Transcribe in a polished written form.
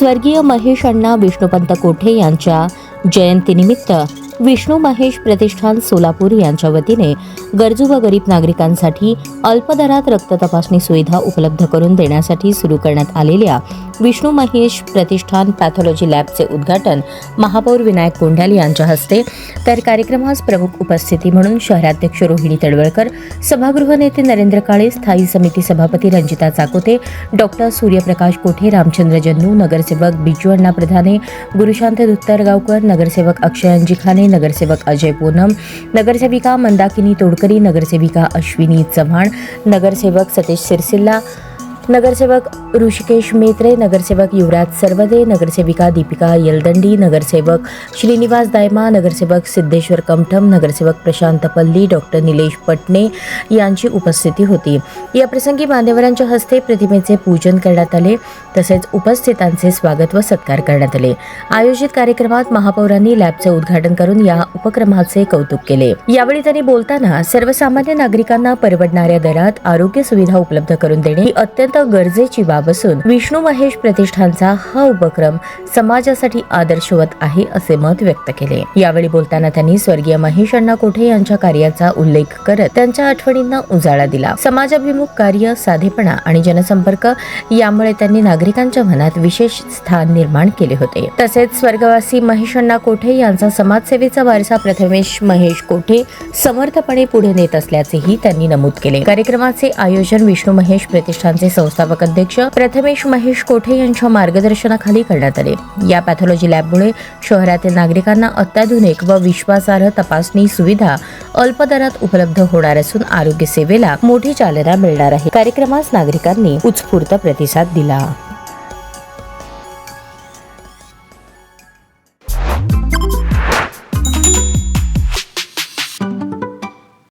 स्वर्गीय महेश अण्णा विष्णुपंत कोठे यांच्या जयंतीनिमित्त विष्णू महेश प्रतिष्ठान सोलापूर यांच्या वतीने गरजू व गरीब नागरिकांसाठी अल्प दरात रक्त तपासणी सुविधा उपलब्ध करून देण्यासाठी सुरू करण्यात आलेल्या विष्णू महेश प्रतिष्ठान पॅथॉलॉजी लॅबचे उद्घाटन महापौर विनायक कोंढाल यांच्या हस्ते, तर कार्यक्रमास प्रमुख उपस्थिती म्हणून शहराध्यक्ष रोहिणी तडवळकर, सभागृह नेते नरेंद्र काळे, स्थायी समिती सभापती रंजिता चाकोते, डॉक्टर सूर्यप्रकाश कोठे, रामचंद्र जन्नू, नगरसेवक बिजू अण्णा प्रधाने, गुरुशांत धुत्तरगावकर, नगरसेवक अक्षय अंजिखाने, नगरसेवक अजय पूनम, नगरसेविका मंदाकिनी तोडकरी, नगरसेविका अश्विनी चव्हाण, नगरसेवक सतीश सिरसिल्ला, नगरसेवक ऋषिकेश मेत्रे, नगरसेवक युवराज सरवदे, नगरसेविका दीपिका यलदंडी, नगरसेवक श्रीनिवास दायमा, नगरसेवक सिद्धेश्वर कमठम, नगरसेवक प्रशांत पल्ली, डॉक्टर निलेश पटणे यांची उपस्थिती होती। या प्रसंगी मान्यवरांच्या हस्ते प्रतिमेचे पूजन करण्यात आले, तसेच उपस्थितांचे स्वागत व सत्कार करण्यात आले। आयोजित कार्यक्रमात महापौरांनी लॅबचे उद्घाटन करून या उपक्रमाचे कौतुक केले। यावेळी त्यांनी बोलताना सर्वसामान्य नागरिकांना परवडणाऱ्या दरात आरोग्य सुविधा उपलब्ध करून देणे ही अत्यंत गरजेची बाब असून विष्णू महेश प्रतिष्ठानचा हा उपक्रम समाजासाठी आदर्शवत आहे असे मत व्यक्त केले। यावेळी बोलताना त्यांनी स्वर्गीय महेश अण्णा कोठे यांच्या कार्याचा उल्लेख करत त्यांच्या आठवणींना उजाळा दिला। समाजाभिमुख कार्य, साधेपणा आणि जनसंपर्क यामुळे त्यांनी नागरिकांच्या मनात विशेष स्थान निर्माण केले होते। तसेच स्वर्गवासी महेश अण्णा कोठे यांचा समाजसेवेचा वारसा प्रथमेश महेश कोठे समर्थपणे पुढे नेत असल्याचेही त्यांनी नमूद केले। कार्यक्रमाचे आयोजन विष्णू महेश प्रतिष्ठानचे संस्थापक अध्यक्ष प्रथमेश महेश कोठे यांच्या मार्गदर्शनाखाली करण्यात आले। या पॅथॉलॉजी लॅबमुळे शहरातील नागरिकांना अत्याधुनिक व विश्वासार्ह तपासणी सुविधा अल्प दरात उपलब्ध होणार असून आरोग्य सेवेला मोठी चालना मिळणार आहे। कार्यक्रमास नागरिकांनी उत्स्फूर्त प्रतिसाद दिला।